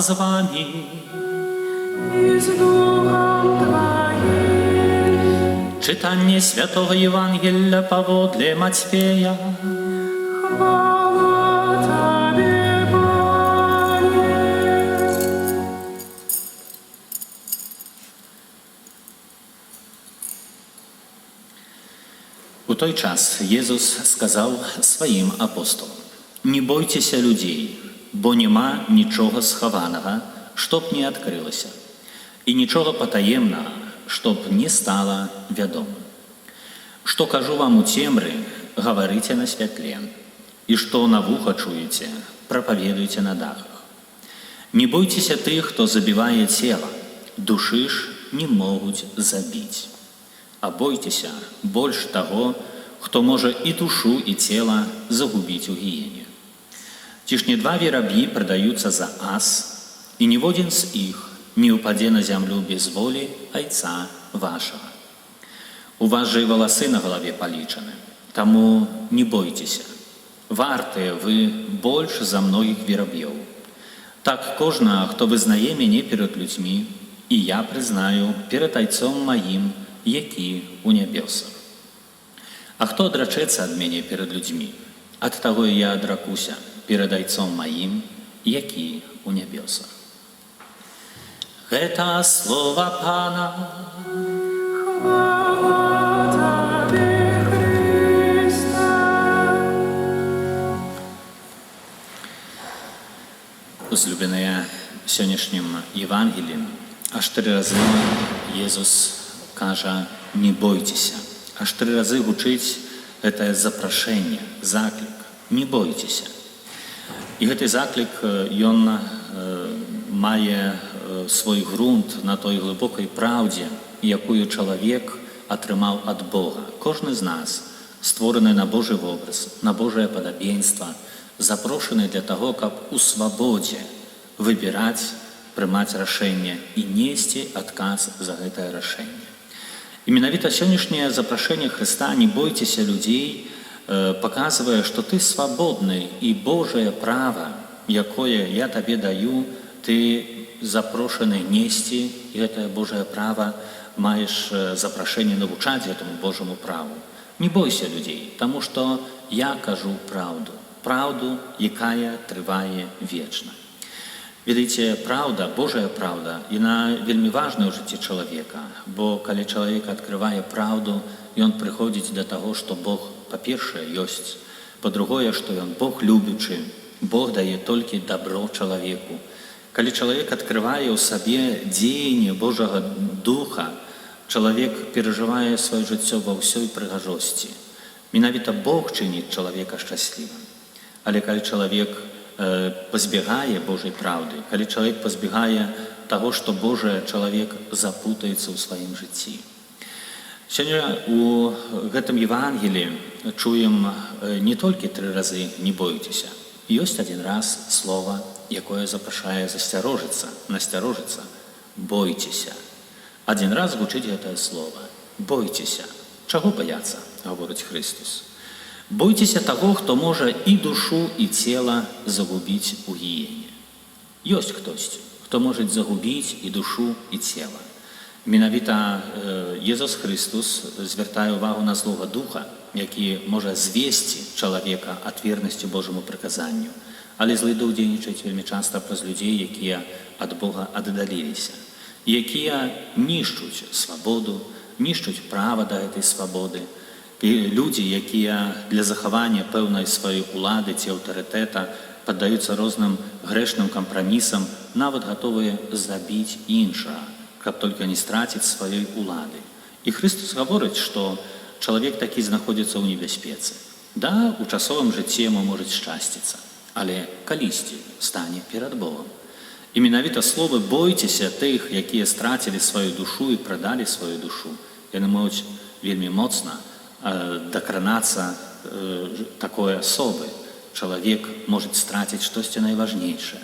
Пан з вами. І з Духом Твоїм. Читання Святого Євангелія поводле Матфея. Хвала Тобі, Пане. У той час Єсус сказав своїм апостолам: «Не бойтеся людей, бо нема нічого схованого, щоб не відкрилося, і нічого потаємного, щоб не стало відомим. Що кажу вам у темрі, говорите на світлі, і що на вухо чуєте, проповідуйте на дахах. Не бойтеся тих, хто забиває тіло, душі ж не можуть забити. А бойтеся більш того, хто може і душу, і тіло загубити у гієні. Ті ж не два віроб'ї продаються за ас, і ні в один з їх не упаде на землю без волі Отця вашого. У вас же і волоси на голові полічені, тому не бойтеся. Варте ви більш за многих віроб'їв. Так кожна, хто визнає мене перед людьми, і я признаю перед Отцом моїм, який у небесах. А хто одречеться від мене перед людьми, від того і я одракуся перед Отцом моїм, який у небесах». Это слово Пана. Хвала Тобі, Христе. Возлюбленные, сьогоднішнім Євангелієм аж 3 рази Єсус каже: «Не бойтеся». Аж 3 рази гучить це запрошення, заклик: «Не бойтеся». І цей заклик, він має свій ґрунт на той глибокій правді, яку чоловік отримав від Бога. Кожен з нас, створений на Божий образ, на Божє подобенство, запрошений для того, щоб у свободі вибирати, приймати рішення і нести відказ за це рішення. І менавіта сьогоднішнє запрошення Христа «Не бойтеся людей» показує, що ти свободний, і Божє право, яке я тобі даю, ти запрошений нести, і це Божє право маєш запрошення навчати цьому Божому праву. Не бойся людей, тому що я кажу правду, правду, яка триває вічно. Видите, правда, Божая правда, вона вельми важна у житті чоловіка, бо коли чоловік відкриває правду, він приходить до того, що Бог, по-перше, є, по-друге, що він Бог любячий, Бог дає тільки добро чоловіку. Коли чоловік відкриває у собі діяння Божого Духа, чоловік переживає своє життя во всій пригожості. Менавіта Бог чинить чоловіка щасливим. Але коли чоловік позбігає Божої правди, коли чоловік позбігає того, що Боже, чоловік запутається у своєму житті. Сьогодні у цьому Євангелії чуємо не тільки 3 рази «не бойтеся». Є один раз слово, яке запрошує насторожитися, «бойтеся». Один раз звучить це слово «бойтеся». Чого бояться, говорить Христос? Бойтеся того, хто може і душу, і тіло загубити у гієні. Є хтось, хто може загубити і душу, і тіло. Менавіта Ісус Христос звертає увагу на Злого Духа, який може звести чоловіка від вірності Божому приказанню. Але злий дух діє вельми часто през людей, які від Бога віддалилися, які нищуть свободу, нищуть право до цієї свободи. І люди, які для заховання певної своєї влади чи авторитету піддаються різним грешним компромісам, навіть готові забити іншого, щоб тільки не стратити своєї влади. І Христос говорить, що чоловік такий знаходиться у небезпеці. Да, у часовому житті йому може щаститися, але колись стане перед Богом. І менавіта слово «бойтеся тих, які стратили свою душу і продали свою душу», вони можуть вельми моцно докранаться такой особи. Чоловік може стратити щось найважніше.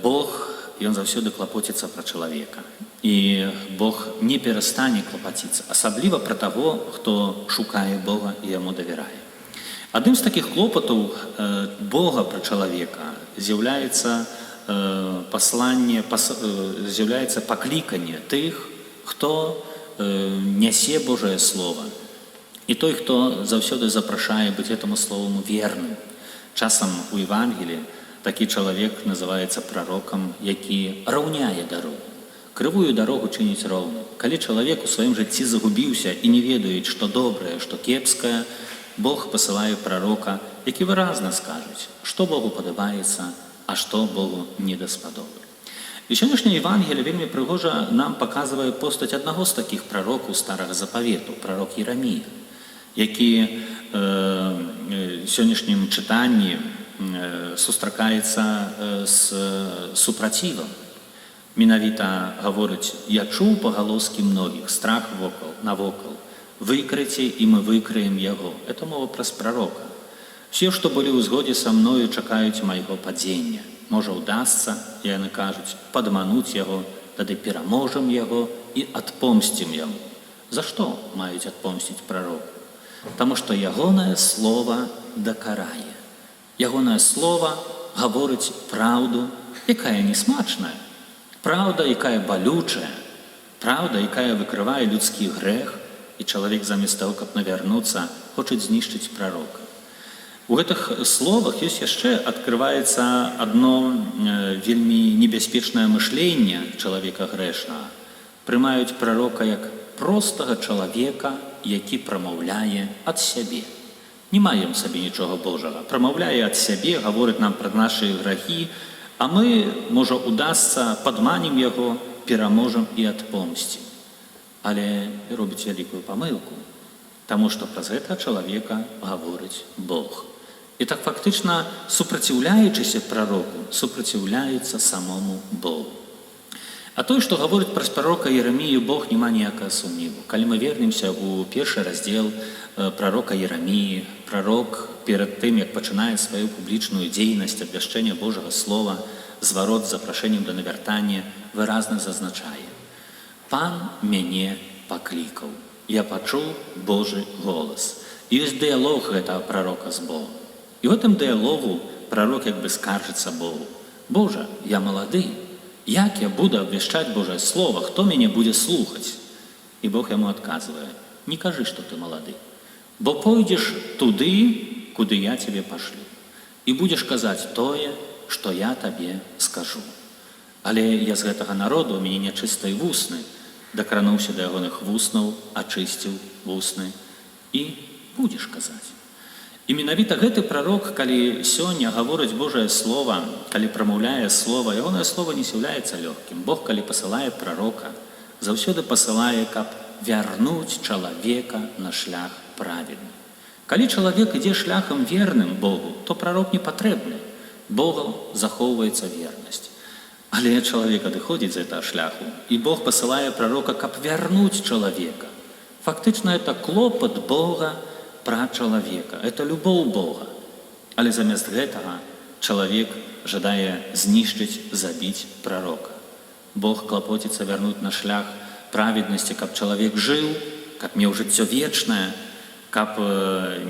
Бог, він завсюди клопотиться про чоловіка. І Бог не перестане клопотитися, особливо про того, хто шукає Бога і йому довіряє. Одним з таких клопотів Бога про чоловіка з'являється з'яўляецца пакліканне тых, хто нясе Божае Слово. І той, хто заўсёды запрашае быць гэтаму слову верным. Часам у Евангеліі такі чалавек называецца прарокам, які раўняе дарогу. Крывую дарогу чыніць роўную. Калі чалавек у сваім жыцці загубіўся і не ведаюць, што добрае, што кепскае, Бог пасылае прарока, які выразна скажуць, што Богу падабаецца, а што Богу не даспадобы. І сённяшняе Евангелие вельмі прыгожа нам паказвае постаць аднаго з такіх прарокаў Старага Запавету, прарок Єремія, які в сённяшнім чытанні сустракаецца з супрацівам. Менавіта гаворыць: «Я чуў пагалоскі многіх, страх навокал. Выкрыйце, і мы выкрыем яго». Это мова праз прарока. «Все, што былі ў згодзе са мною, чакаюць майго падзення. Можа, удасца, і яны кажуць, падмануць яго, тады пераможам яго і адпомсцім яму». За што маюць адпомсціць прароку? Таму што ягонае слова дакарае. Ягонае слова гаворыць праўду, якая несмачная. Праўда, якая балючая. Праўда, якая выкрывае людскі грэх, і чалавек замест таго, каб навярнуцца, хочуць знішчыць прарока. У гэтых словах ёсць яшчэ адкрываецца адно вельмі небяспечнае мышленне чалавека грэшнага. Прымаюць прарока як простага чалавека, які прамаўляе ад сябе. Не маем сабе нічога Божага. Прамаўляе ад сябе, гаворыць нам пра нашы грахі, а мы, можа, удасца, падманім яго, пераможам і адпомсцім. Але робіць вялікую памылку, таму што праз гэта чалавека гаворыць Бог. І так фактычна, супраціўляючыся прароку, супраціўляецца самому Богу. А той, што гаворыць праз прарока Єремію, Бог, няма ніякага сумніву. Калі мы вернемся ў першы раздзел прарока Єреміі, прарок перад тым, як пачынае сваю публічную дзейнасць абвяшчэння Божага Слова, зварот з запрашэннем да навяртання, выразна зазначае: «Пан мяне паклікаў, я пачуў Божы голас». Ёсць дыялог гэтага прарока з Богом. І ў гэтым дыялогу прарок як бы скаржыцца Богу: «Божа, я малады, як я буду абвяшчаць Божае Слово, хто мяне будзе слухаць?» І Бог яму адказвае: «Не кажы, што ты малады, бо пойдзеш туды, куды я цябе пашлю, і будзеш казаць тое, што я табе скажу. Але я з гэтага народу, у мяне нячыстай вусны, дакрануўся да ягоных вуснаў, ачысціў вусны, і будзеш казаць». І менавіта гэты прарок, калі сёння гаворыць Божае Слово, калі прамаўляе Слово, ягонае Слово не з'яўляецца лёгкім. Бог, калі пасылае прарока, заўсёды пасылае, каб вярнуць чалавека на шлях праведны. Калі чалавек ідзе шляхам верным Богу, то прарок не патрэбны. Богу захоўваецца вернасць. Але чалавек адыходзіць з гэтага шляху, і Бог пасылае прарока, каб вярнуць чалавека. Фактычна, это клопат Бога пра чалавека, это любоў Бога. Але замест гэтага чалавек жадае знішчыць, забіць прарока. Бог клапоціцца вярнуць на шлях праведнасці, каб чалавек жыў, каб меў жыццё вечнае, каб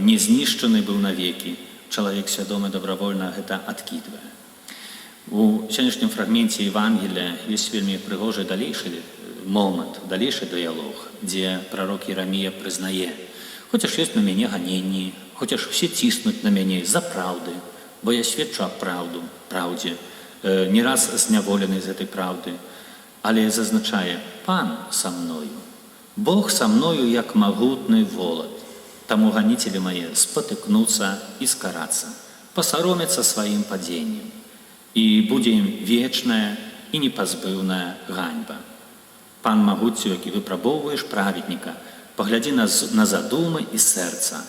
не знішчаны быў навекі. Чалавек свядома добравольна гэта адкідвае. У сённяшнім фрагменце Евангелія ёсць вельмі прыгожы далейшы момант, далейшы дыялог, дзе прарок Єремія прызнае: «Хоцяж ёсць на мяне ганенні, хоцяж усе ціснуць на мяне за праўды, бо я сведчу аб праўдзе, не раз зняволены з гэтай праўды, але зазначае: Пан са мною, Бог са мною, як магутны волат, таму ганіцелі мае спатыкнуцца і скарацца, пасаромяцца сваім падзеннем, і будзе ім вечная і непазбыўная ганьба. Пан магуццю, які выпрабоўваеш праведніка, паглядзі на задумы і сэрца.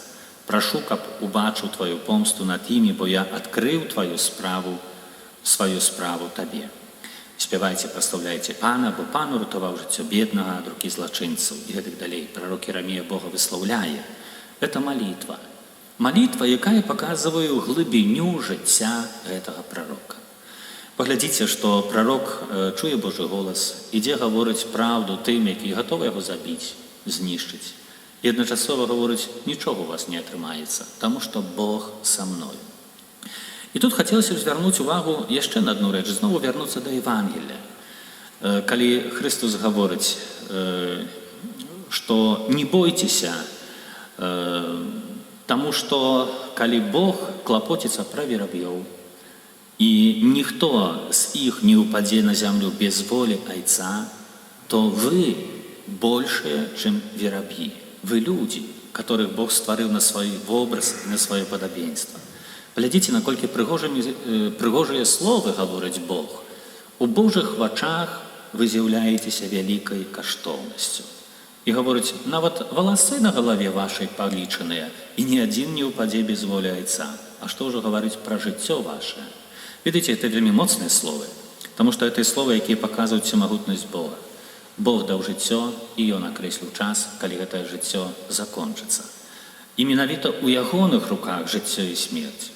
Прашу, каб убачыў тваю помсту над імі, бо я адкрыў тваю справу, сваю справу табе. Спявайце, праслаўляйце Пана, бо Пан уратаваў жыццё беднага ад рукі злачынцаў». І гэтак далей. Прарок Єремія Бога выслаўляе. Это малітва. Малітва, якая паказвае глыбіню жыцця гэтага прарока. Паглядзіце, што прарок чуе Божы голас, ідзе гаворыць праўду тым, які гатовы яго забіць, знішчыць. І адначасова гаворыць: «Нічога у вас не атрымаецца, таму што Бог са мною». І тут хацелася б звярнуць увагу яшчэ на адну рэч, зноwu вярнуцца да Евангелія. Калі Христос гаворыць, што не бойцеся, таму што калі Бог клапоціцца пра вераб'ёў, і ніхто з іх не ўпадзе на зямлю без волі Айца, то вы большыя, чым вераб'і. Вы людзі, которых Бог стварыў на свой вобраз і на сваё падабенства. Глядзіце, наколькі прыгожыя словы гаворыць Бог. У Божых вачах вы з'яўляецеся вялікай каштоўнасцю. І гаворыць, нават валасы на галаве вашай палічаныя, і ні адзін не ўпадзе без волі Айца. А што ўжо гаварыць пра жыццё ваше? Видите, это вельмі моцныя словы, таму што это словы, якія паказваюць всемагутнасць Бога. Бог даў жыццё, і Ён акрэсліў час, калі гэтае жыццё закончыцца. І менавіта ў ягоных руках жыццё і смерць.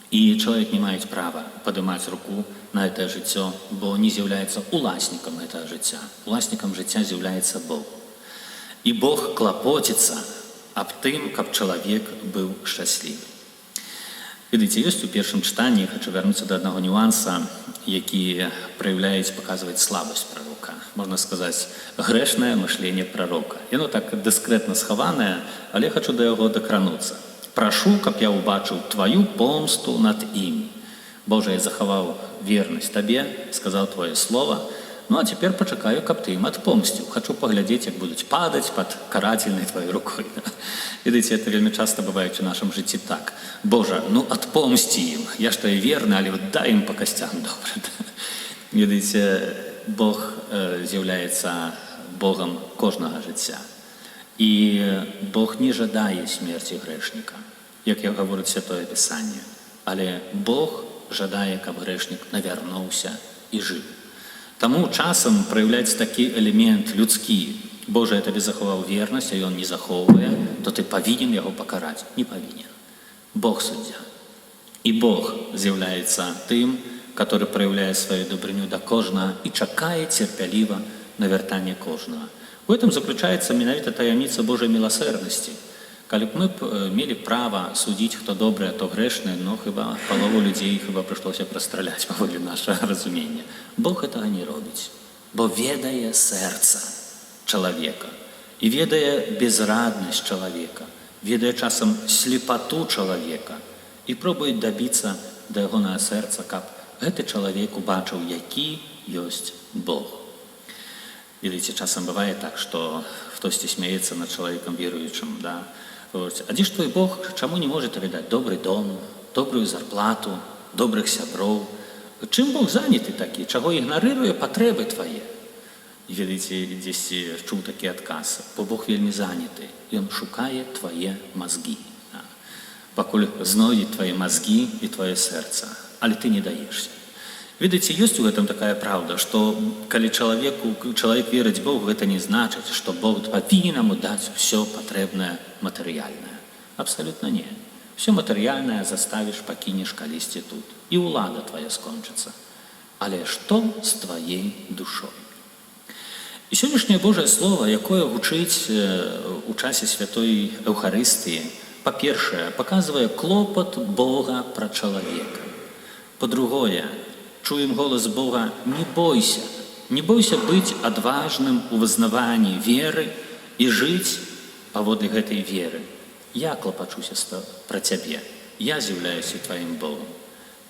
І чалавек не мае права падымаць руку на гэтае жыццё, бо не з'яўляецца уласнікам гэтага жыцця. Уласнікам жыцця з'яўляецца Бог. І Бог клапоціцца аб тым, каб чалавек быў шчаслівы. Видите, ёсць у першым чытанні, хочу вярнуцца да аднаго нюанса, які праяўляюць, паказваць слабасць прарока. Можна сказаць, грэшнае мышленне прарока. Яно так дыскрэтна схаванае, але хочу да яго дакрануцца. Прашу, каб я ўбачыў тваю помсту над імі. Боже, я захаваў вернасць табе, сказаў твоє слово, ну а цяпер пачакаю, каб ты ім адпомсціў. Хочу паглядзець, як будуць падаць пад карательнай твоей рукой. Видите, это вельмі часто бывает у нашем житті так. Боже, ну отпомсти им, я ж твои верны, але вот дай им по костям добре. Видите, Бог з'яўляецца Богом кожнага жыцця. І Бог не жадае смерти грэшніка, як я гаворыць Святое Пісанне. Але Бог жадае, каб грэшнік навярнуўся і жыў. Таму часам праяўляецца такі элемент людскі. Боже, я табе захаваў вернасць, а ён не захоўвае, то ты павінен яго пакараць. Не павінен. Бог суддзя. І Бог з'яўляецца тым, который праяўляе сваю дабрыню да кожнага і чакае цярпяліва на вяртанне кожнага. У этом заключаецца менавіта таямніца Божай міласэрнасці. Калі б мы мелі права судзіць, хто добры, а то грэшны, но хіба палову людзей прыйшлося прастраляць паводле нашага разумення. Бог гэтага не робіць, бо ведае сэрца чалавека і ведае безраднасць чалавека, ведае часам слепату чалавека і пробуе дабіцца да ягонага сэрца, каб гэты чалавек убачыў, які ёсць Бог. Видите, часам бывае так, што хтосьці смяецца над чалавекам веруючым, да? А дзе ж твой Бог, чаму не можа табе даць добры дом, добрую зарплату, добрых сяброў? Чым Бог заняты такі? Чаго ігнарыруе патрэбы твае? І ведаеце, дзесьці чуў такі адказ, бо Бог вельмі заняты, Ён шукае твае мазгі. Пакуль знойдзе твае мазгі і твоё сэрца, але ты не даешся. Ведаеце, ёсць у гэтым такая праўда, што калі чалавек верыць Богу, гэта не значыць, што Бог павінен яму даць усё патрэбнае матэрыяльнае. Абсалютна не. Усё матэрыяльнае заставіш, пакінеш калісьці тут. І ўлада твая скончыцца. Але што з тваей душой? І сённяшняе Божае Слово, якое гучыць у часе святой Эўхарыстыі, па-першае, паказвае клопат Бога пра чалавека. Па-другое, чуем голас Бога: не бойся. Не бойся быць адважным у вызнаванні веры і жыць паводле гэтай веры. Я клапачуся пра цябе. Я з'яўляюся тваім Богом.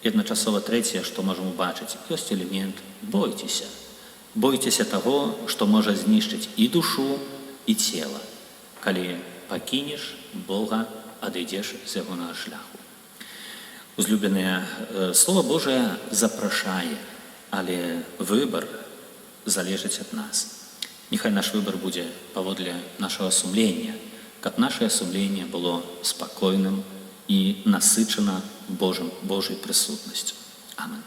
І адначасова трэцяе, што можам убачыць, ёсць элемент бойцеся. Бойцеся таго, што можа знішчыць і душу, і цела. Калі пакінеш Бога, адыдзеш з ягонага шляху. Узлюбленыя, Слово Божае запрашае, але выбар залежыць ад нас. Няхай наш выбар будзе паводле нашага сумлення, каб нашае сумленне было спакойным і насычана Божай прысутнасцю. Амен.